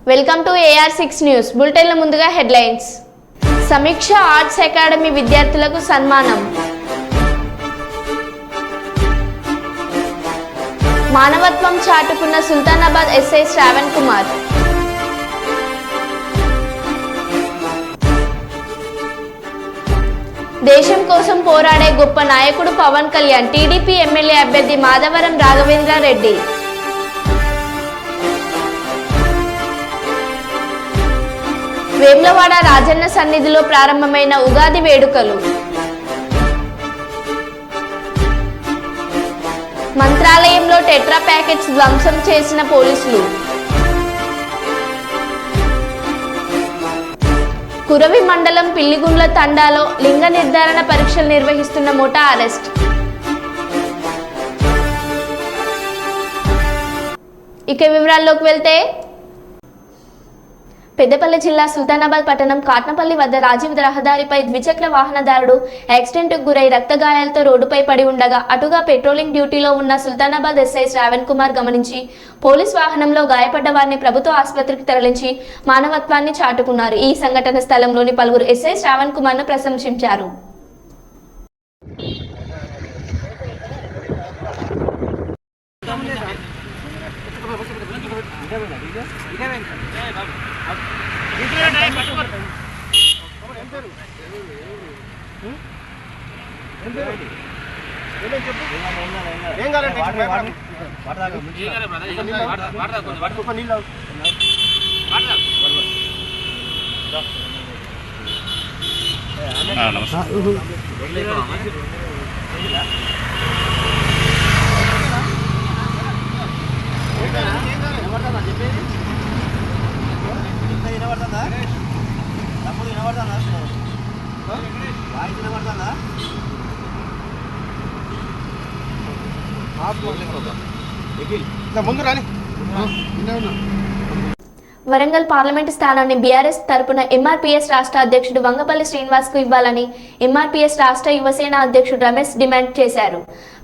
Welcome to AR6 news బులెటిన్ల ముందుగా headlines. సమీక్ష arts academy విద్యార్థులకు సన్మానం. మానవత్వం చాటుకున్న సుల్తానాబాద్ ఎస్ఐ శ్రావణ్ కుమార్. దేశం కోసం పోరాడే గొప్ప నాయకుడు పవన్ కళ్యాణ్. టీడీపీ ఎమ్మెల్యే అభ్యర్థి మాధవరం రాఘవేంద్ర రెడ్డి. వేములవాడ రాజన్న సన్నిధిలో ప్రారంభమైన ఉగాది వేడుకలు. మంత్రాలయంలో టెట్రా ప్యాకెట్స్ ధ్వంసం చేసిన పోలీసులు. కురవి మండలం పిల్లిగుండ్ల తండాలో లింగ నిర్ధారణ పరీక్షలు నిర్వహిస్తున్న ముఠా అరెస్ట్. ఇక వివరాల్లోకి వెళ్తే, పెద్దపల్లి జిల్లా సుల్తానాబాద్ పట్టణం కాట్నపల్లి వద్ద రాజీవ్ రహదారిపై ద్విచక్ర వాహనదారుడు యాక్సిడెంట్కు గురై రక్తగాయాలతో రోడ్డుపై పడి ఉండగా అటుగా పెట్రోలింగ్ డ్యూటీలో ఉన్న సుల్తానాబాద్ ఎస్ఐ శ్రావణ్ కుమార్ గమనించి పోలీస్ వాహనంలో గాయపడ్డ వారిని ప్రభుత్వ ఆసుపత్రికి తరలించి మానవత్వాన్ని చాటుకున్నారు. ఈ సంఘటన స్థలంలోని పలువురు ఎస్ఐ శ్రావణ్ కుమార్ను ప్రశంసించారు. వరంగల్ పార్లమెంటు స్థానాన్ని బీఆర్ఎస్ తరపున ఎంఆర్పీఎస్ రాష్ట్ర అధ్యక్షుడు వంగపల్లి శ్రీనివాస్ కు ఇవ్వాలని ఎంఆర్పీఎస్ రాష్ట్ర యువసేన అధ్యక్షుడు రమేష్ డిమాండ్ చేశారు.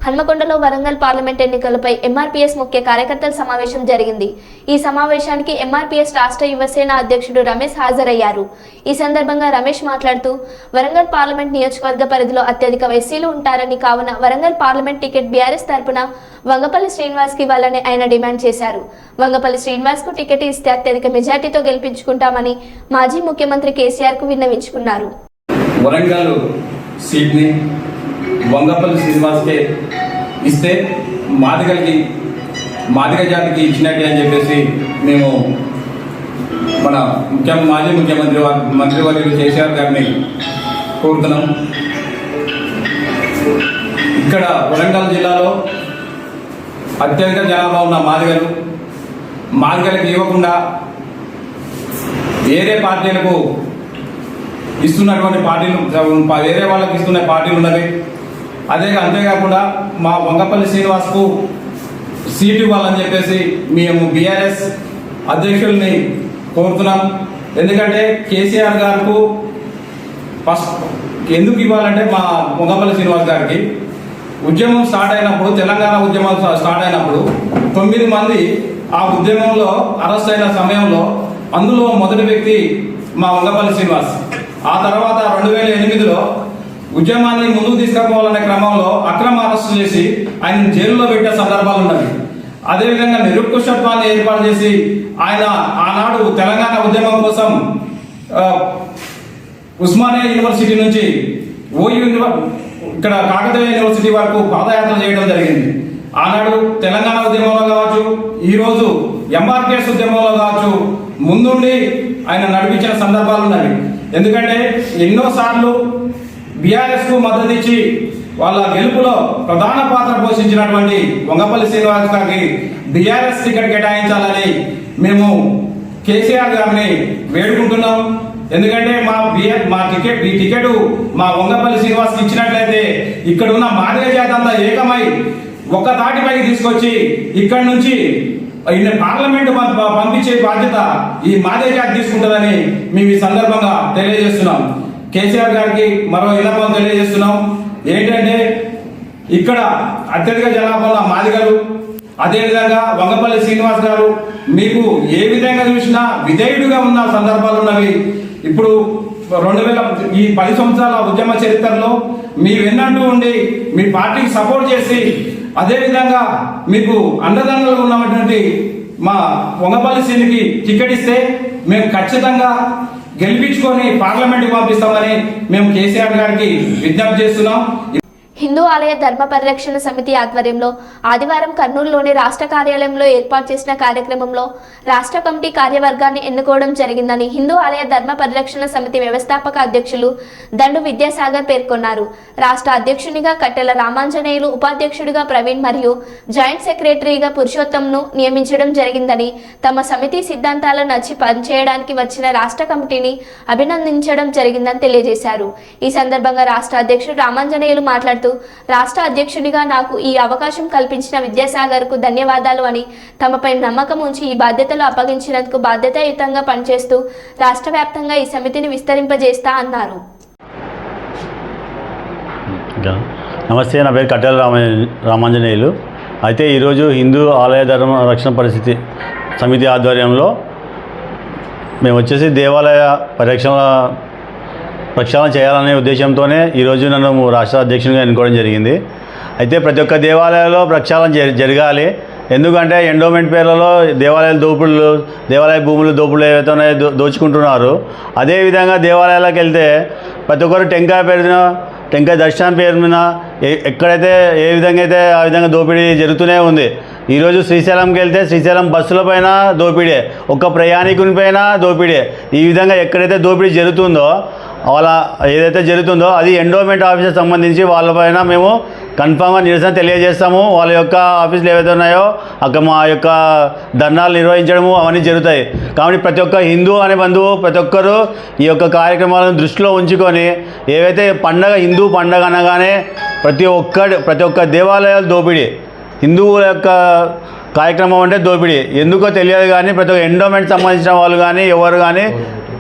హన్మకొండలో వరంగల్ పార్లమెంట్ ఎన్నికలపై ఎంఆర్పీఎస్ ముఖ్య కార్యకర్తల సమావేశం జరిగింది. ఈ సమావేశానికి ఎంఆర్పీఎస్ రాష్ట్ర యువసేన అధ్యక్షుడు రమేష్ హాజరయ్యారు. ఈ సందర్భంగా రమేష్ మాట్లాడుతూ, వరంగల్ పార్లమెంట్ నియోజకవర్గ పరిధిలో అత్యధిక ఎస్సీలు ఉంటారని, కావున వరంగల్ పార్లమెంట్ టికెట్ బీఆర్ఎస్ తరపున వంగపల్లి శ్రీనివాస్ కి ఇవ్వాలని ఆయన డిమాండ్ చేశారు. వంగపల్లి శ్రీనివాస్ కు టికెట్ ఇస్తే అత్యధిక మెజార్టీతో గెలిపించుకుంటామని మాజీ ముఖ్యమంత్రి కేసీఆర్ కు విన్నవించుకున్నారు. వరంగల్ సీట్ ని వంగపల్లి శ్రీనివాస్ కే ఇస్తే మాదిగ జాతికి ఇచ్చినట్టే అని చెప్పేసి మేము మన మాజీ ముఖ్యమంత్రి మంత్రివర్యులు కేసీఆర్ గారిని కోరుతున్నాం. ఇక్కడ వరంగల్ జిల్లాలో అత్యధిక జనాభా ఉన్న మాదిగలకు ఇవ్వకుండా వేరే పార్టీలకు ఇస్తున్నటువంటి పార్టీలు, వేరే వాళ్ళకి ఇస్తున్న పార్టీలు ఉన్నవి. అంతేకాకుండా మా వంగపల్లి శ్రీనివాస్కు సీటు ఇవ్వాలని చెప్పేసి మేము బీఆర్ఎస్ అధ్యక్షుల్ని కోరుతున్నాం. ఎందుకంటే కేసీఆర్ గారికి ఫస్ట్ ఎందుకు ఇవ్వాలంటే, మా వంగపల్లి శ్రీనివాస్ గారికి ఉద్యమం స్టార్ట్ అయినప్పుడు, తెలంగాణ ఉద్యమం స్టార్ట్ అయినప్పుడు 9 మంది ఆ ఉద్యమంలో అరెస్ట్ అయిన సమయంలో అందులో మొదటి వ్యక్తి మా వంగపల్లి శ్రీనివాస్. ఆ తర్వాత 2008లో ఉద్యమాన్ని ముందుకు తీసుకుపోవాలనే క్రమంలో అక్రమ అరెస్టు చేసి ఆయన జైలులో పెట్టే సందర్భాలు ఉన్నవి. అదేవిధంగా నిరుత్కృష్టత్వాన్ని ఏర్పాటు చేసి ఆయన ఆనాడు తెలంగాణ ఉద్యమం కోసం ఉస్మానియా యూనివర్సిటీ నుంచి ఇక్కడ కాకతీయ యూనివర్సిటీ వరకు పాదయాత్ర చేయడం జరిగింది. ఆనాడు తెలంగాణ ఉద్యమంలో కావచ్చు, ఈరోజు ఎంఆర్పీఎస్ ఉద్యమంలో కావచ్చు, ముందుండి ఆయన నడిపించిన సందర్భాలు ఉన్నవి. ఎందుకంటే ఎన్నోసార్లు బీఆర్ఎస్ కు మద్దతు ఇచ్చి వాళ్ళ గెలుపులో ప్రధాన పాత్ర పోషించినటువంటి వంగపల్లి శ్రీనివాస్ గారికి బీఆర్ఎస్ టికెట్ కేటాయించాలని మేము కేసీఆర్ గారిని వేడుకుంటున్నాం. ఎందుకంటే ఈ టికెట్ మా వంగపల్లి శ్రీనివాస్కి ఇచ్చినట్లయితే ఇక్కడ ఉన్న మాదిగ జాతి అంతా ఏకమై ఒక తాటిపైకి తీసుకొచ్చి ఇక్కడి నుంచి పార్లమెంట్ పంపించే బాధ్యత ఈ మాదిగ జాతి తీసుకుంటుందని మేము ఈ సందర్భంగా తెలియజేస్తున్నాం. కేసీఆర్ గారికి మరో విన్నపం తెలియజేస్తున్నాం. ఏంటంటే, ఇక్కడ అత్యధిక జనాభా ఉన్న మాదిగలు అదేవిధంగా వంగపల్లి శ్రీనివాస్ గారు మీకు ఏ విధంగా చూసినా విధేయుడిగా ఉన్న సందర్భాలు ఉన్నవి. ఇప్పుడు 2000 ఈ 10 సంవత్సరాల ఉద్యమ చరిత్రలో మీ వెన్నంటూ ఉండి మీ పార్టీకి సపోర్ట్ చేసి అదేవిధంగా మీకు అండదండలు ఉన్నటువంటి మా వంగపల్లి శ్రీనికి టికెట్ ఇస్తే మేము ఖచ్చితంగా గెలిపించుకొని పార్లమెంట్కి పంపిస్తామని మేము కేసీఆర్ గారికి విజ్ఞప్తి చేస్తున్నాం. హిందూ ఆలయ ధర్మ పరిరక్షణ సమితి ఆధ్వర్యంలో ఆదివారం కర్నూలులోని రాష్ట్ర కార్యాలయంలో ఏర్పాటు చేసిన కార్యక్రమంలో రాష్ట్ర కమిటీ కార్యవర్గాన్ని ఎన్నుకోవడం జరిగిందని హిందూ ఆలయ ధర్మ పరిరక్షణ సమితి వ్యవస్థాపక అధ్యక్షులు దండు విద్యాసాగర్ పేర్కొన్నారు. రాష్ట్ర అధ్యక్షునిగా కట్టెల రామాంజనేయులు, ఉపాధ్యక్షుడిగా ప్రవీణ్ మరియు జాయింట్ సెక్రటరీగా పురుషోత్తంను నియమించడం జరిగిందని, తమ సమితి సిద్ధాంతాలను నచ్చి పనిచేయడానికి వచ్చిన రాష్ట్ర కమిటీని అభినందించడం జరిగిందని తెలియజేశారు. ఈ సందర్భంగా రాష్ట్ర అధ్యక్షుడు రామాంజనేయులు మాట్లాడుతూ, రాష్ట్ర అధ్యక్షునిగా నాకు ఈ అవకాశం కల్పించిన విద్యాసాగర్కు ధన్యవాదాలు అని, తమపై నమ్మకం ఉంచి ఈ బాధ్యతలు అప్పగించినందుకు బాధ్యతాయుతంగా పనిచేస్తూ రాష్ట్ర వ్యాప్తంగా ఈ సమితిని విస్తరింపజేస్తా అన్నారు. నమస్తే, నా పేరు కట్టెల రామాంజనేయులు. అయితే ఈరోజు హిందూ ఆలయ ధర్మ రక్షణ పరిస్థితి సమితి ఆధ్వర్యంలో మేము వచ్చేసి దేవాలయ ప్రక్షాళన చేయాలనే ఉద్దేశంతోనే ఈరోజు నన్ను రాష్ట్ర అధ్యక్షునిగా ఎన్నుకోవడం జరిగింది. అయితే ప్రతి ఒక్క దేవాలయాల్లో ప్రక్షాళన జరగాలి. ఎందుకంటే ఎండోమెంట్ పేర్లలో దేవాలయాల దోపిడులు, దేవాలయ భూములు దోపిడులు ఏవైతే ఉన్నాయో దోచుకుంటున్నారు. అదేవిధంగా దేవాలయాలకు వెళ్తే ప్రతి ఒక్కరు టెంకాయ దర్శనం పేరు మీద ఎక్కడైతే ఏ విధంగా అయితే ఆ విధంగా దోపిడీ జరుగుతూనే ఉంది. ఈరోజు శ్రీశైలంకి వెళ్తే శ్రీశైలం బస్సుల పైన దోపిడే, ఒక్క ప్రయాణికుని పైన దోపిడే. ఈ విధంగా ఎక్కడైతే దోపిడీ జరుగుతుందో అలా ఏదైతే జరుగుతుందో అది ఎండోమెంట్ ఆఫీస్కి సంబంధించి వాళ్ళపైన మేము కన్ఫామ్గా నిరసన తెలియజేస్తాము. వాళ్ళ యొక్క ఆఫీసులు ఏవైతే ఉన్నాయో అక్కడ మా యొక్క ధర్నాలు నిర్వహించడము అవన్నీ జరుగుతాయి. కాబట్టి ప్రతి ఒక్క హిందూ అనే బంధువు ప్రతి ఒక్కరూ ఈ యొక్క కార్యక్రమాలను దృష్టిలో ఉంచుకొని ఏవైతే హిందూ పండగ అనగానే ప్రతి ఒక్క దేవాలయాలు దోపిడీ, హిందువుల యొక్క కార్యక్రమం అంటే దోపిడీ. ఎందుకో తెలియదు కానీ ప్రతి ఒక్క ఎండోమెంట్ సంబంధించిన వాళ్ళు కానీ ఎవరు కానీ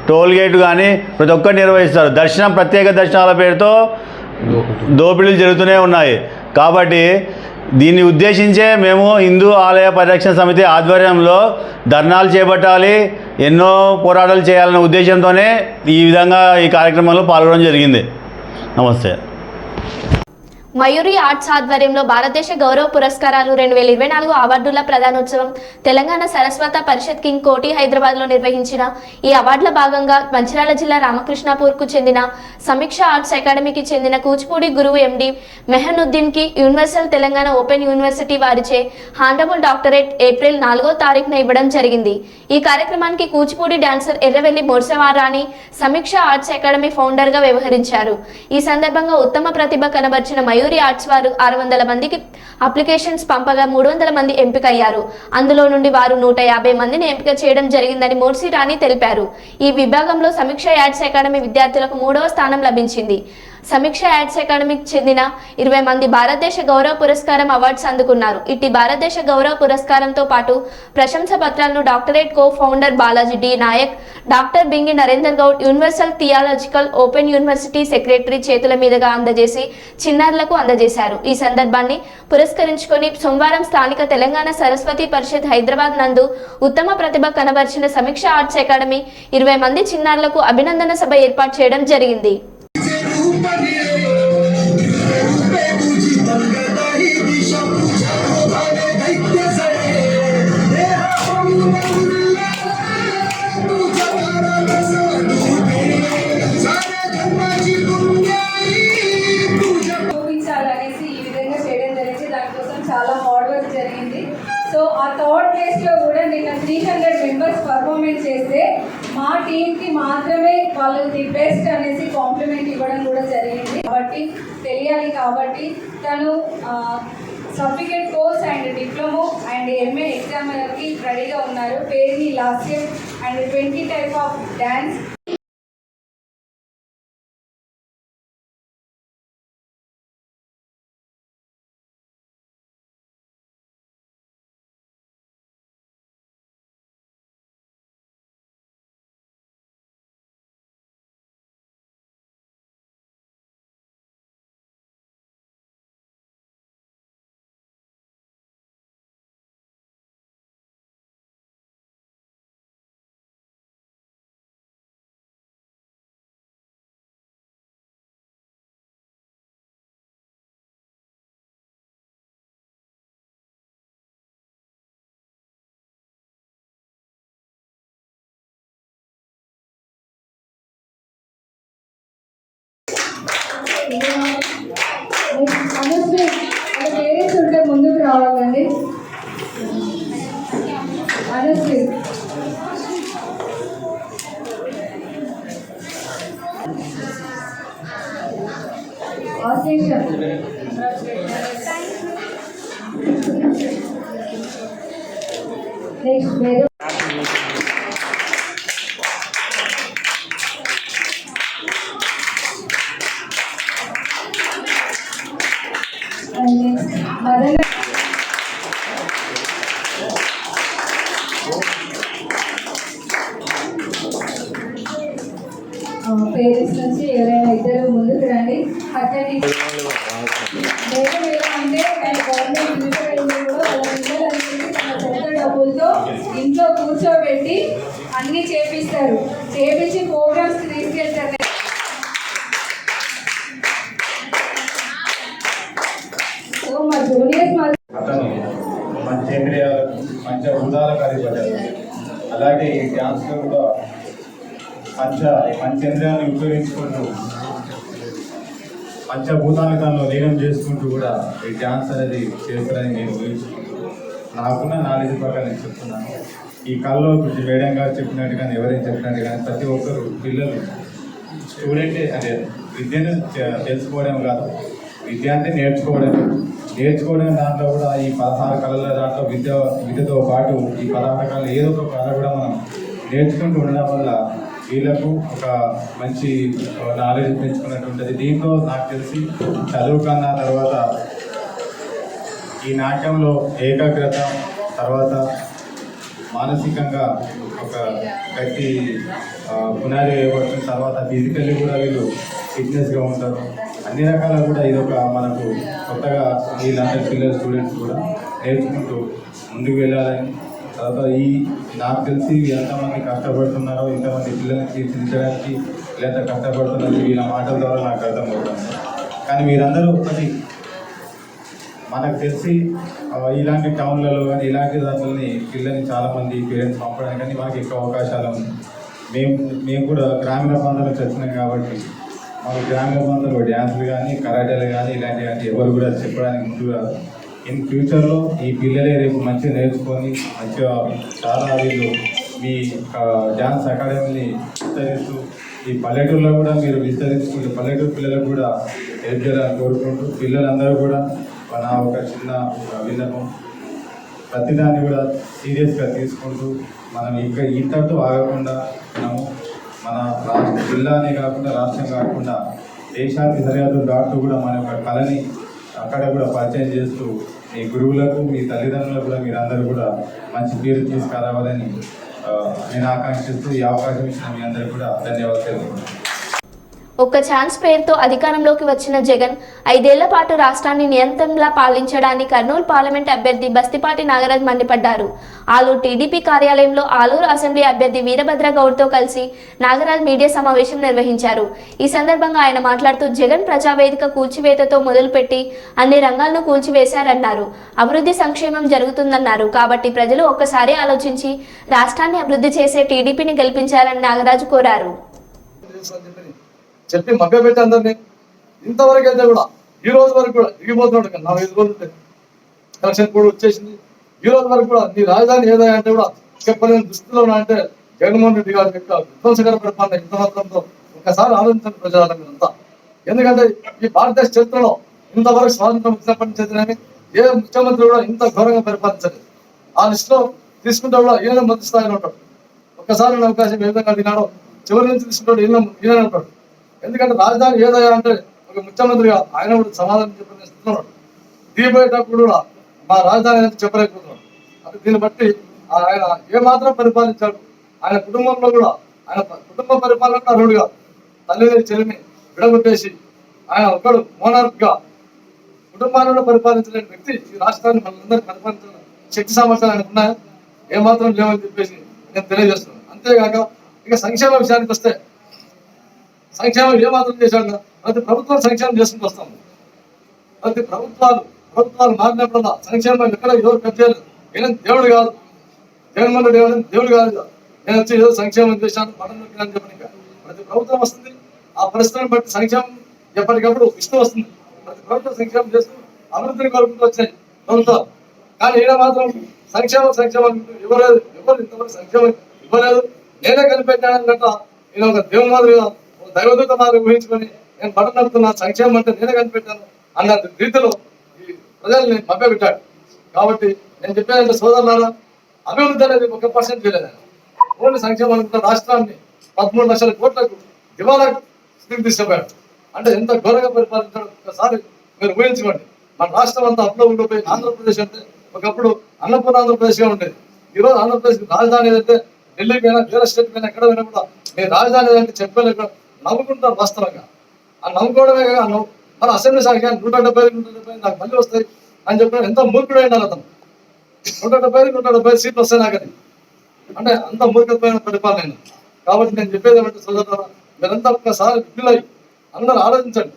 టోల్ గేట్ కానీ ప్రతి ఒక్కరు నిర్వహిస్తారు. ప్రత్యేక దర్శనాల పేరుతో దోపిడీలు జరుగుతూనే ఉన్నాయి. కాబట్టి దీన్ని ఉద్దేశించే మేము హిందూ ఆలయ పరిరక్షణ సమితి ఆధ్వర్యంలో ధర్నాలు చేపట్టాలి, ఎన్నో పోరాటాలు చేయాలనే ఉద్దేశంతోనే ఈ విధంగా ఈ కార్యక్రమంలో పాల్గొనడం జరిగింది. నమస్తే. మయూరి ఆర్ట్స్ ఆధ్వర్యంలో భారతదేశ గౌరవ పురస్కారాలు 2024 అవార్డుల ప్రధానోత్సవం తెలంగాణ సరస్వత పరిషత్ కింగ్ కోటి హైదరాబాద్లో నిర్వహించిన ఈ అవార్డుల భాగంగా మంచిర్యాల జిల్లా రామకృష్ణాపూర్కు చెందిన సమీక్ష ఆర్ట్స్ అకాడమీకి చెందిన కూచిపూడి గురువు ఎండి మెహనుద్దీన్కి యూనివర్సల్ తెలంగాణ ఓపెన్ యూనివర్సిటీ వారిచే హానరబుల్ డాక్టరేట్ ఏప్రిల్ 4వ తారీఖున ఇవ్వడం జరిగింది. ఈ కార్యక్రమానికి కూచిపూడి డాన్సర్ ఎర్రవెల్లి మోర్సవారాణి సమీక్ష ఆర్ట్స్ అకాడమీ ఫౌండర్గా వ్యవహరించారు. ఈ సందర్భంగా ఉత్తమ ప్రతిభ కనబర్చిన మయూరి ఆర్ట్స్ వారు 600 మందికి అప్లికేషన్స్ పంపగా 300 మంది ఎంపికయ్యారు. అందులో నుండి వారు 150 మందిని ఎంపిక చేయడం జరిగిందని మోర్సి రాణి తెలిపారు. ఈ విభాగంలో సమీక్ష యాడ్స్ అకాడమీ విద్యార్థులకు 3వ స్థానం లభించింది. సమీక్ష యాడ్స్ అకాడమీకి చెందిన 20 మంది భారతదేశ గౌరవ పురస్కారం అవార్డ్స్ అందుకున్నారు. ఇట్టి భారతదేశ గౌరవ పురస్కారంతో పాటు ప్రశంస పత్రాలను doctorate co founder Balaji D Nayak, doctor Bingi Narender Goud, universal theological open university secretary చేతుల మీదుగా అందజేసి చిన్నారులకు అందజేశారు. ఈ సందర్భాన్ని పురస్కరించుకొని సోమవారం స్థానిక తెలంగాణ సరస్వతి పరిషత్ హైదరాబాద్ నందు ఉత్తమ ప్రతిభ కనబర్చిన సమీక్ష ఆర్ట్స్ అకాడమీ 20 మంది చిన్నారులకు అభినందన సభ ఏర్పాటు చేయడం జరిగింది. చాలా హార్డ్ వర్క్ జరిగింది. సో ఆ థర్డ్ ప్లేస్లో కూడా నిన్న 300 మెంబర్స్ పర్ఫార్మెన్స్ చేస్తే మా టీంకి మాత్రమే వాళ్ళు ది బెస్ట్ అనేసి కాంప్లిమెంట్ ఇవ్వడం కూడా జరిగింది. కాబట్టి తెలియాలి. కాబట్టి తను certificate course and diploma and MA ఎగ్జామ్కి రెడీగా ఉన్నారు. పేరుని last year and 20 type of dance Anashri వాళ్ళ పేరెంట్స్ ఉంటే ముందుకు రావాలండి. అనశ్రీ ఆశీష నెక్స్ట్ వేరే మదన పేరెంట్స్ నుంచి ఎవరైనా ఇద్దరు ముందుకు రండి. అక్కడి వేరే ఎలా అంటే గవర్నమెంట్ కూడా వాళ్ళ పిల్లలన్నింటినీ తన సొంత డబ్బులతో ఇంట్లో కూర్చోబెట్టి అన్నీ చేపిస్తారు. చేపించి ప్రోగ్రామ్స్కి తీసుకెళ్తారు. సో మా జూనియర్స్ అతను పంచేంద్రియాలకు పంచభూతాలకు అధిపతి. అలాగే ఈ డ్యాన్స్లో కూడా పంచేంద్రియాలను ఉపయోగించుకుంటూ పంచభూతాలను తనలో లీనం చేసుకుంటూ కూడా ఈ డ్యాన్స్ అనేది చేస్తారని నేను ఊహించుకుంటూ నాకున్న నాలెడ్జ్ ప్రకారం నేను చెప్తున్నాను. ఈ కళలో మేడం గారు చెప్పినట్టు కానీ ఎవరైనా చెప్పినట్టు కానీ ప్రతి ఒక్కరు పిల్లలు స్టూడెంటే అంటే విద్యను తెలుసుకోవడం కాదు, విద్య అంటే నేర్చుకోవడం దాంట్లో కూడా ఈ 16 కళల దాంట్లో విద్యతో పాటు ఈ 16 కళలు ఏదో ఒక కళ కూడా మనం నేర్చుకుంటూ ఉండడం వల్ల వీళ్ళకు ఒక మంచి నాలెడ్జ్ పెంచుకున్నట్టు ఉంటుంది. దీంట్లో నాకు తెలిసి చదువు కన్నా తర్వాత ఈ నాట్యంలో ఏకాగ్రత, తర్వాత మానసికంగా ఒక గట్టి పునాది వేయబడుతుంది. తర్వాత ఫిజికల్లీ కూడా వీళ్ళు ఫిట్నెస్గా ఉంటారు. అన్ని రకాల కూడా ఇదొక మనకు కొత్తగా వీళ్ళందరి పిల్లలు స్టూడెంట్స్ కూడా నేర్చుకుంటూ ముందుకు వెళ్ళాలని. తర్వాత నాకు తెలిసి ఎంతమంది కష్టపడుతున్నారో, ఇంతమంది పిల్లల్ని తీర్చిదిద్దడానికి ఎంత కష్టపడుతున్నది వీళ్ళ మాటల ద్వారా నాకు అర్థమవుతుంది. కానీ మీరందరూ ఒకటి మనకు తెలిసి ఇలాంటి టౌన్లలో కానీ ఇలాంటి దాంట్లోని పిల్లల్ని చాలామంది పేరెంట్స్ పంపడానికి కానీ మనకి ఎక్కువ అవకాశాలు ఉంది. మేము కూడా గ్రామీణ ప్రాంతాలకు వచ్చినాం కాబట్టి మాకు గ్రామీణ ప్రాంతంలో డ్యాన్సులు కానీ కరాటేలు కానీ ఇలాంటివి కానీ ఎవరు కూడా చెప్పడానికి ముందుగా ఇన్ ఫ్యూచర్లో ఈ పిల్లలే రేపు మంచిగా నేర్చుకొని మంచిగా చాలా వీళ్ళు మీ డ్యాన్స్ అకాడమీని విస్తరిస్తూ ఈ పల్లెటూరులో కూడా మీరు విస్తరించుకుంటూ పల్లెటూరు పిల్లలకు కూడా హెల్ప్ చేయాలని కోరుకుంటూ పిల్లలందరూ కూడా నా ఒక చిన్న విన్నపం, ప్రతిదాన్ని కూడా సీరియస్గా తీసుకుంటూ మనం ఇంతటితో ఆగకుండా మనము మన రాష్ట్ర జిల్లానే కాకుండా రాష్ట్రం కాకుండా దేశానికి సరిహద్దులు దాటుతూ కూడా మన యొక్క కళని అక్కడ కూడా పరిచయం చేస్తూ మీ గురువులకు మీ తల్లిదండ్రులకు కూడా మీరందరూ కూడా మంచి పేరు తీసుకురావాలని నేను ఆకాంక్షిస్తూ ఈ అవకాశం ఇచ్చిన మీ అందరికీ కూడా ధన్యవాదాలు తెలుపుతున్నాను. ఒక్క ఛాన్స్ పేరుతో అధికారంలోకి వచ్చిన జగన్ 5 ఏళ్ల పాటు రాష్ట్రాన్ని నియంత్రణలా పాలించడాన్ని కర్నూలు పార్లమెంట్ అభ్యర్థి బస్తిపాటి నాగరాజ్ మండిపడ్డారు. ఆలూరు టీడీపీ కార్యాలయంలో ఆలూరు అసెంబ్లీ అభ్యర్థి వీరభద్ర గౌడ్తో కలిసి నాగరాజ్ మీడియా సమావేశం నిర్వహించారు. ఈ సందర్భంగా ఆయన మాట్లాడుతూ జగన్ ప్రజావేదిక కూల్చివేతతో మొదలుపెట్టి అన్ని రంగాలను కూల్చివేశారన్నారు. అభివృద్ధి సంక్షేమం జరుగుతుందన్నారు. కాబట్టి ప్రజలు ఒక్కసారి ఆలోచించి రాష్ట్రాన్ని అభివృద్ధి చేసే టీడీపీని గెలిపించాలని నాగరాజు కోరారు. చెప్పి మభ్యపెట్టి అందరినీ ఇంతవరకు అయితే కూడా ఈ రోజు వరకు కూడా దిగిపోతున్నాడు. 4-5 రోజులు ఎలక్షన్ కూడా వచ్చేసింది. ఈ రోజు వరకు కూడా నీ రాజధాని ఏదైనా అంటే కూడా చెప్పలేని దుస్థితిలో అంటే జగన్మోహన్ రెడ్డి గారు యొక్క విధ్వంసకర పరిపాలన ఇంత మాత్రంతో ఒకసారి ఆలోచించండి ప్రజలంతా. ఎందుకంటే ఈ భారతదేశ చరిత్రలో ఇంతవరకు స్వాతంత్రం వచ్చినప్పటి నుంచి ఏ ముఖ్యమంత్రి కూడా ఇంత ఘోరంగా పరిపాలించలేదు. ఆ లిస్టులో తీసుకుంటే కూడా ఈయన మొదటి స్థాయిలో ఉంటాడు. ఒక్కసారి అవకాశం ఏ విధంగా అడిగినాడో చివరి నుంచి తీసుకుంటాడు ఈయన ఉంటాడు. ఎందుకంటే రాజధాని ఏదయ్యా అంటే ఒక ముఖ్యమంత్రిగా ఆయన కూడా సమాధానం చెప్పిన స్థితిలో ఉన్నాడు. దిగిపోయేటప్పుడు కూడా మా రాజధాని అనేది చెప్పలేకపోతున్నాడు. అంటే దీన్ని బట్టి ఆయన ఏమాత్రం పరిపాలించాడు. ఆయన కుటుంబంలో కూడా ఆయన కుటుంబ పరిపాలన అర్హుడుగా తల్లిని చెల్లిని విడగొట్టేసి ఆయన ఒకడు మోనార్క్గా కుటుంబాలను పరిపాలించలేని వ్యక్తి ఈ రాష్ట్రాన్ని మనందరూ పరిపాలించిన శక్తి సామర్థ్యాలు ఆయనకు ఉన్నాయా? ఏమాత్రం లేవని చెప్పేసి నేను తెలియజేస్తున్నాను. అంతేగాక ఇక సంక్షేమ విషయానికి వస్తే సంక్షేమం ఏమాత్రం చేశాడు? ప్రతి ప్రభుత్వం సంక్షేమం చేసుకుంటూ వస్తాం. ప్రతి ప్రభుత్వాలు మారినప్పుడల్లా సంక్షేమం ఎక్కడ ఏదో కట్టేయాలి. నేను దేవుడు కాదు, జగన్మోహన్ రెడ్డి దేవుడు కాదు. నేను వచ్చి ఏదో సంక్షేమం చేశాను పట్టణం అని చెప్పని ప్రతి ప్రభుత్వం వస్తుంది. ఆ పరిస్థితిని బట్టి సంక్షేమం ఎప్పటికప్పుడు ఇస్తూ వస్తుంది. ప్రతి ప్రభుత్వం సంక్షేమం చేస్తూ అభివృద్ధిని కోరుకుంటూ వచ్చాయి ప్రభుత్వం. కానీ ఈయన మాత్రం సంక్షేమం ఎవరు ఇంతవరకు సంక్షేమం ఇవ్వలేదు. నేనే కనిపెట్టానన్నట్ట ఈయన ఒక దేవుని మాదిరిగా ఒక దైవదూత మాదిరి ఊహించుకొని నేను బటన్ నడుపుతున్నా, సంక్షేమం అంటే నేనే కనిపెట్టాను అన్న రీతిలో ఈ ప్రజల్ని మభ్యపెట్టాడు. కాబట్టి నేను చెప్పేదంటే సోదరులారా, అభివృద్ధి అనేది 1% చేయలేదు. ఓన్లీ సంక్షేమం అనుకుంటే రాష్ట్రాన్ని 13 లక్షల కోట్లకు దివాళాకు స్థితికి తీసుకుపోయాడు. అంటే ఎంత ఘోరంగా పరిపాలించాడు ఒకసారి మీరు ఊహించుకోండి. మన రాష్ట్రం అంతా అప్పులో ఉండిపోయి ఆంధ్రప్రదేశ్ అంటే ఒకప్పుడు అన్నపూర్ణ ఆంధ్రప్రదేశ్గా ఉండేది. ఈరోజు ఆంధ్రప్రదేశ్ రాజధాని ఏదంటే ఢిల్లీ పైన వేరే స్టేట్ పైన ఎక్కడ పోయినా కూడా నేను రాజధాని ఏదంటే చెప్పలేక నవ్వుకుంటారు వాస్తవంగా. ఆ నవ్వుకోవడమే మన అసెంబ్లీ శాఖ 170 నాకు మళ్ళీ వస్తాయి అని చెప్పిన ఎంత మూర్ఖుడు అయినారు అతను. 170 సీట్లు వస్తాయి నాకు అది. అంటే అంత మూర్ఖత్వమైన పరిపాలన. కాబట్టి నేను చెప్పేది ఏమంటే సోదరులారా, మీరంతా ఒక్కసారి విడుదలై అందరూ ఆలోచించండి.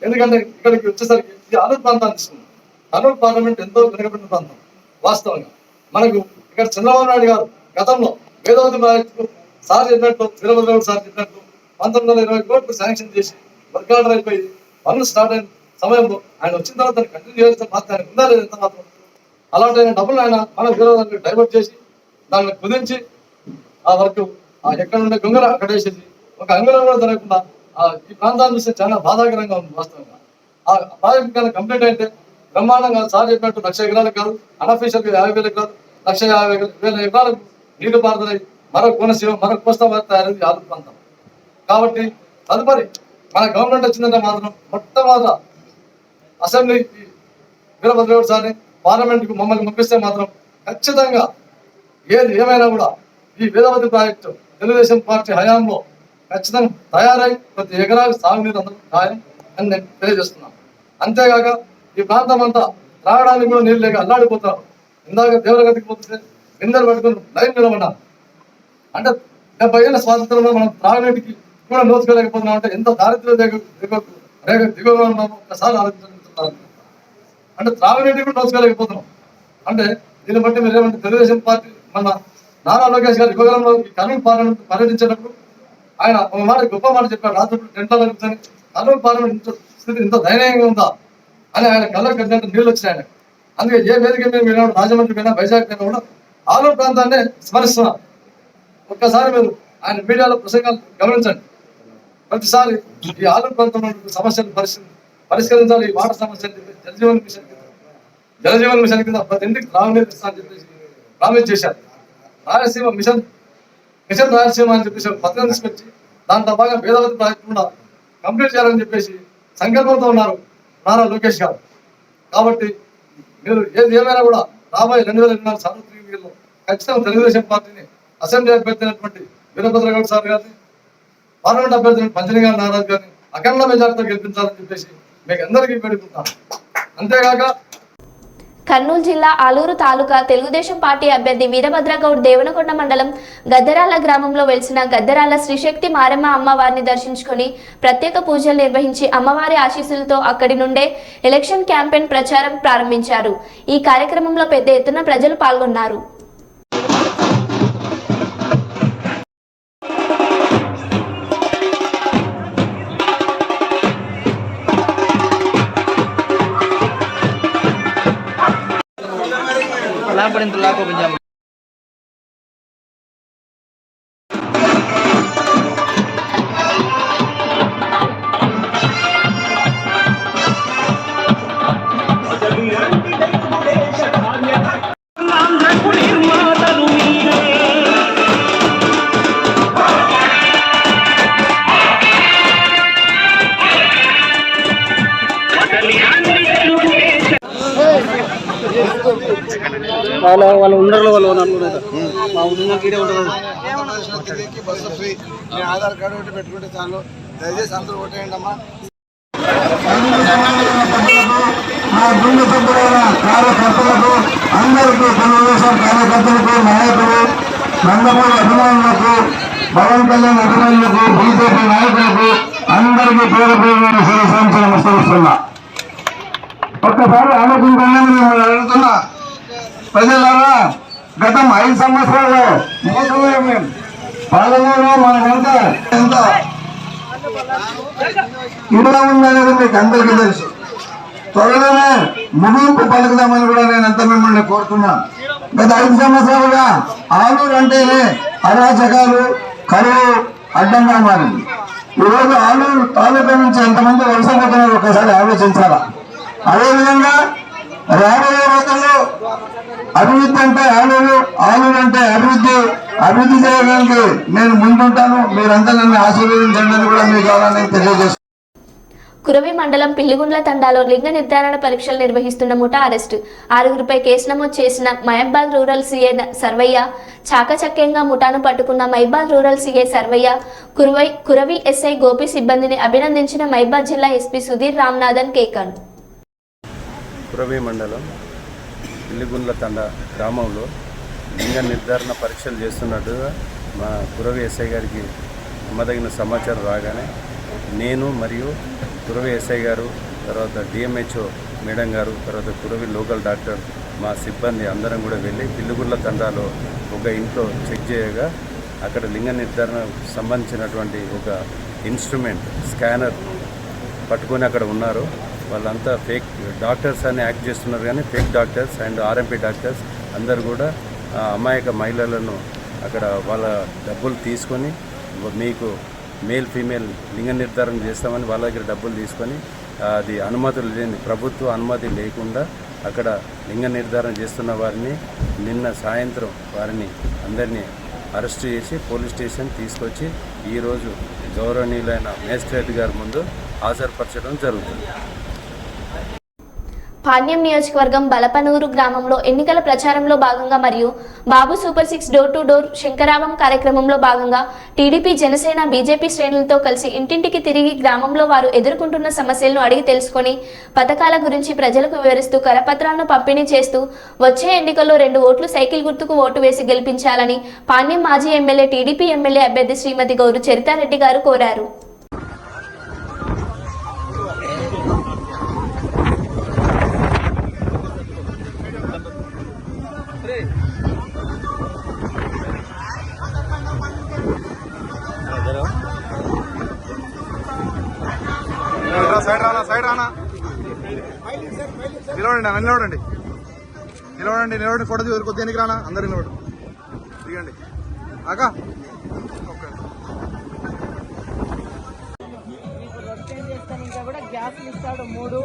ఎందుకంటే ఇక్కడికి వచ్చేసరికి ఈ ఆలూరు ప్రాంతాన్ని తీసుకున్నాం. కర్నూలు పార్లమెంట్ ఎంతో వెనుకబడిన ప్రాంతం వాస్తవంగా. మనకు ఇక్కడ చంద్రబాబు నాయుడు గారు గతంలో వేదవతి ప్రాజెక్టు సార్ చెప్పినట్టు వీరభద్రరావు సార్ చెప్పినట్టు 1920 కోట్లు శాంక్షన్ చేసి వర్క్ ఆర్డర్ అయిపోయి పనులు స్టార్ట్ అయిన సమయంలో ఆయన వచ్చిన తర్వాత కంటిన్యూ చేయాల్సిన బాధ్యత ఆయన ఉందా లేదు ఎంత మాత్రం. అలాంటి ఆయన డబ్బులు ఆయన మన వీరభద్రానికి డైవర్ట్ చేసి దాన్ని కుదించి ఆ వర్క్ ఎక్కడ ఉండే గొంగర అక్కడ వేసేసి ఒక అంగుళం కూడా జరగకుండా ఈ ప్రాంతాన్ని చూస్తే చాలా బాధాకరంగా ఉంది వాస్తవంగా. ఆ ప్రాజెక్ట్ కన్నా కంప్లీట్ అయితే బ్రహ్మాండంగా సార్ చెప్పినట్టు 1,00,000 ఎకరాలకు కాదు, అన్అఫీషియల్గా 50,000 ఎకరాలు, 1,50,000 ఎకరాలకు నీళ్లు పారుతున్నాయి. మరో కోనసీమ మరో కోస్తా తయారైంది ఆలూరు ప్రాంతం. కాబట్టి తదుపరి మన గవర్నమెంట్ వచ్చిందంటే మాత్రం మొట్టమొదట అసెంబ్లీకి వీరభద్రరావు సార్ని పార్లమెంట్కు మమ్మల్ని పంపిస్తే మాత్రం ఖచ్చితంగా ఏది ఏమైనా కూడా ఈ వేదవతి ప్రాజెక్టు తెలుగుదేశం పార్టీ హయాంలో ఖచ్చితంగా తయారై ప్రతి ఎకరాకి సాగునీరు అందరూ ఖాయం అని నేను తెలియజేస్తున్నాను. అంతేగాక ఈ ప్రాంతం అంతా త్రాగడానికి కూడా నీళ్ళు లేక అల్లాడిపోతారు. ఇందాక దేవరగతికి పోతే నిందలు పట్టుకుని లైన్ నిలబడ్డారు. అంటే 70 ఏళ్ళ స్వాతంత్రంలో మనం త్రాగునీటికి కూడా నోచుకోలేకపోతున్నాం. అంటే ఎంత దారిద్ర్య దిగువగా ఉన్నామో ఒకసారి ఆలోచించుకుంటున్నారు. అంటే త్రాగునీటికి కూడా నోచుకోలేకపోతున్నాం. అంటే దీన్ని బట్టి మీరు ఏమంటే తెలుగుదేశం పార్టీ మన నారా లోకేష్ గారు యువగలంలో ఈ కర్నూలు పార్లమెంట్ పర్యటించేటప్పుడు ఆయన ఒక మాట గొప్ప మాట చెప్పాడు. రాత్రి టెంట్లో కూర్చొని కర్నూలు పార్లమెంట్ స్థితి ఇంత దయనీయంగా ఉందా అని ఆయన కళ్ళకు కట్టినట్టు నీళ్ళు వచ్చినాయి ఆయన. అందుకే ఏ వేదిక మీద వెళ్ళినా రాజమండ్రి పైన వైజాగ్ పైన కూడా ఆలూరు ప్రాంతాన్ని స్మరిస్తున్నారు. ఒక్కసారి మీరు ఆయన మీడియాలో ప్రసంగాలు గమనించండి. ప్రతిసారి ఈ ఆలూరు ప్రాంతంలో సమస్యలు పరిష్కరించాలి. ఈ వాటర్ సమస్యలు జలజీవన్ మిషన్ కింద ప్రతి ఇంటికి త్రాగునీరు ఇస్తానని చెప్పేసి ప్రామిస్ చేశారు. రాయలసీమ మిషన్ రాయలసీమ అని చెప్పేసి పత్రిక తీసుకొచ్చి దాంట్లో బాగా వేదవతి ప్రాజెక్టు కూడా కంప్లీట్ చేయాలని చెప్పేసి సంకల్పంతో ఉన్నారు నారా లోకేష్ గారు. కాబట్టి మీరు ఏది ఏమైనా కూడా రాబోయే 2024 సార్వత్రిక ఎన్నికల్లో ఖచ్చితంగా తెలుగుదేశం పార్టీని అసెంబ్లీ అభ్యర్థి అయినటువంటి వీరభద్రగౌడ్ సార్ గారిని, పార్లమెంట్ అభ్యర్థి పంచని గారి నారాజు గారిని అఖండ మెజార్టీతో గెలిపించాలని చెప్పేసి మీకు అందరికీ వేడుకుంటాను. అంతేగాక కర్నూలు జిల్లా ఆలూరు తాలూకా తెలుగుదేశం పార్టీ అభ్యర్థి వీరభద్రగౌడ్ దేవనకొండ మండలం గద్దరాల గ్రామంలో వెలిసిన గద్దరాల శ్రీశక్తి మారమ్మ అమ్మవారిని దర్శించుకొని ప్రత్యేక పూజలు నిర్వహించి అమ్మవారి ఆశీస్సులతో అక్కడి నుండే ఎలక్షన్ క్యాంపెయిన్ ప్రచారం ప్రారంభించారు. ఈ కార్యక్రమంలో పెద్ద ఎత్తున ప్రజలు పాల్గొన్నారు. వాళ్ళు ఉండరు వాళ్ళు మా ఊరికే ఉంటుంది. ఆధార్ కార్డు ఒకటి పెట్టుకుంటే చాలు. దయచేసి అందరూ ఓటేయండి అమ్మా. మా గుండె సభ్యులైన కార్యకర్తలకు అందరికీ తెలుగుదేశం కార్యకర్తలకు నాయకులు నందమూరి అభిమానులకు పవన్ కళ్యాణ్ అభిమానులకు బీజేపీ నాయకులకు అందరికీ పేరు పేరు నమస్కరిస్తున్నా. ఒక్కసారి ఆలోచించండి. మిమ్మల్ని అడుగుతున్నా ప్రజలారా, గత 5 సంవత్సరాలు మోసమే మేము పాలనలో మనకంతా ఎంతో ఇలా ఉందనేది మీకు అందరికీ తెలుసు. త్వరలోనే ముగింపు పలుకుదామని కూడా నేను అంతా మిమ్మల్ని కోరుతున్నాను. గత 5 సంవత్సరాలుగా ఆలూరు అంటేనే అరాచకాలు, కరువు అడ్డంగా మారింది. ఈరోజు ఆలూరు తాలూకా నుంచి ఎంతమంది వలస పోతున్నారో ఒకసారి ఆలోచించాలా. అదేవిధంగా రాబోయే రోజుల్లో అభివృద్ధి అంటే ఆలూరు, ఆలూరు అంటే అభివృద్ధి చేయడానికి నేను ముందుంటాను. మీరంతా నన్ను ఆశీర్వదించండి అని కూడా మీ ద్వారా నేను తెలియజేస్తాను. కురవి మండలం పిల్లిగుండ్ల తండాలో లింగ నిర్ధారణ పరీక్షలు నిర్వహిస్తున్న ముఠా అరెస్టు. 6గురిపై కేసు నమోదు చేసిన మహబాద్ రూరల్ సీఐ సర్వయ్య చాకచక్యంగా ముఠాను పట్టుకున్న మహబాద్ rural CI Sarvaiah Kuravi SI Gopi సిబ్బందిని అభినందించిన మహబాద్ జిల్లా ఎస్పీ సుధీర్ రామ్నాథన్ కేకన్. కురవి మండలం పిల్లిగుండ్ల తండ గ్రామంలో లింగ నిర్ధారణ పరీక్షలు చేస్తున్నట్టుగా మా కురవి ఎస్ఐ గారికి నమ్మదగిన సమాచారం రాగానే నేను మరియు కురవి ఎస్ఐ గారు, తర్వాత డిఎంహెచ్ఓ మేడం గారు, తర్వాత కురవి లోకల్ డాక్టర్, మా సిబ్బంది అందరం కూడా వెళ్ళి పిల్లిగుండ్ల తండాలో ఒక ఇంట్లో చెక్ చేయగా అక్కడ లింగ నిర్ధారణ సంబంధించినటువంటి ఒక ఇన్స్ట్రుమెంట్ స్కానర్ పట్టుకొని అక్కడ ఉన్నారు. వాళ్ళంతా ఫేక్ డాక్టర్స్ అని యాక్ట్ చేస్తున్నారు, కానీ fake doctors and RMP doctors అందరు కూడా అమాయక మహిళలను అక్కడ వాళ్ళ డబ్బులు తీసుకొని మీకు మేల్ ఫీమేల్ లింగ నిర్ధారణ చేస్తామని వాళ్ళ దగ్గర డబ్బులు తీసుకొని అది అనుమతులు లేని ప్రభుత్వ అనుమతి లేకుండా అక్కడ లింగ నిర్ధారణ చేస్తున్న వారిని నిన్న సాయంత్రం వారిని అందరినీ అరెస్ట్ చేసి పోలీస్ స్టేషన్ తీసుకొచ్చి ఈరోజు గౌరవనీయులైన మేజిస్ట్రేట్ గారి ముందు హాజరుపరచడం జరుగుతుంది. పాణ్యం నియోజకవర్గం బలపనూరు గ్రామంలో ఎన్నికల ప్రచారంలో భాగంగా మరియు బాబు సూపర్ 6 డోర్ టు డోర్ శంకరావం కార్యక్రమంలో భాగంగా టీడీపీ, జనసేన, బీజేపీ శ్రేణులతో కలిసి ఇంటింటికి తిరిగి గ్రామంలో వారు ఎదుర్కొంటున్న సమస్యలను అడిగి తెలుసుకొని పథకాల గురించి ప్రజలకు వివరిస్తూ కరపత్రాలను పంపిణీ చేస్తూ వచ్చే ఎన్నికల్లో 2 ఓట్లు సైకిల్ గుర్తుకు ఓటు వేసి గెలిపించాలని పాణ్యం మాజీ ఎమ్మెల్యే, టీడీపీ ఎమ్మెల్యే అభ్యర్థి శ్రీమతి గౌరు చరితారెడ్డి గారు కోరారు. సైడ్ రానా నిలబడండి ఫోటో తీసుకో. దేనికి రానా అందరు నిలబడు, దిగండి అక్క. ఇంకా కూడా గ్యాస్ ఇస్తాడు 3.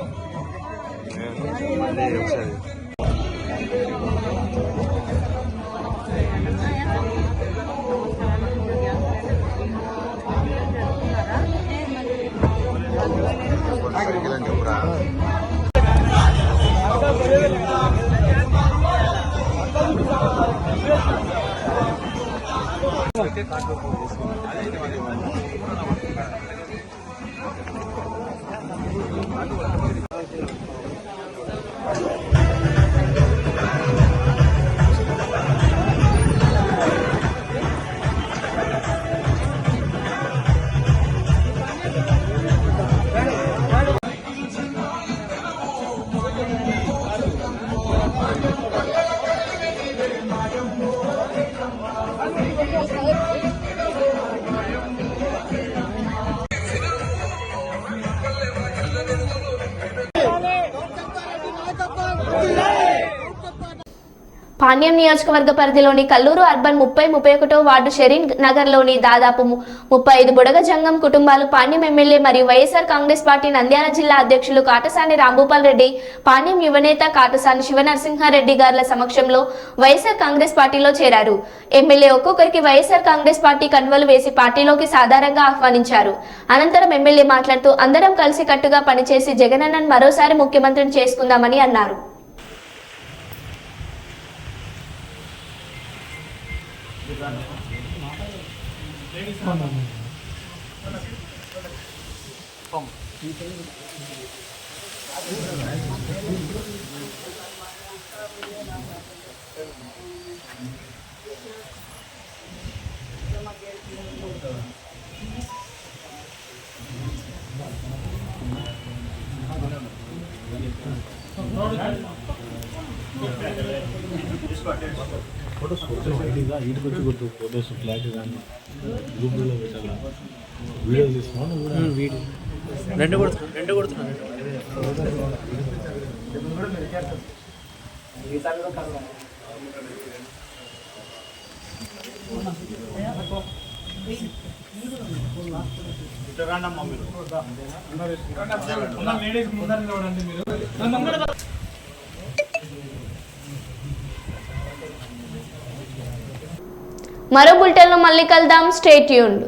పాణ్యం నియోజకవర్గ పరిధిలోని కల్లూరు అర్బన్ 30-31 వార్డు షరీన్ నగర్లోని దాదాపు 35 బుడగ జంగం కుటుంబాలు పాణ్యం ఎమ్మెల్యే మరియు వైఎస్ఆర్ కాంగ్రెస్ పార్టీ నంద్యాల జిల్లా అధ్యక్షులు కాటసాని రాంభూపాల్ రెడ్డి, పాణ్యం యువనేత కాటసాని శివనరసింహారెడ్డి గార్ల సమక్షంలో వైఎస్ఆర్ కాంగ్రెస్ పార్టీలో చేరారు. ఎమ్మెల్యే ఒక్కొక్కరికి వైఎస్ఆర్ కాంగ్రెస్ పార్టీ కన్వలు వేసి పార్టీలోకి సాధారణంగా ఆహ్వానించారు. అనంతరం ఎమ్మెల్యే మాట్లాడుతూ అందరం కలిసి కట్టుగా పనిచేసి జగనన్నను మరోసారి ముఖ్యమంత్రిని చేసుకుందామని అన్నారు. ఫోటోస్ ఐడిగా వీటికి వచ్చి కొట్టు ఫోటోస్ ఫ్లాట్ కానీ గ్రూప్లో పెట్టాలా వీడియోలు తీసుకున్నాను వీడియో రెండు కొడుతున్నా మరో బులెటిన్లో మళ్ళీ కలుద్దాం. Stay tuned.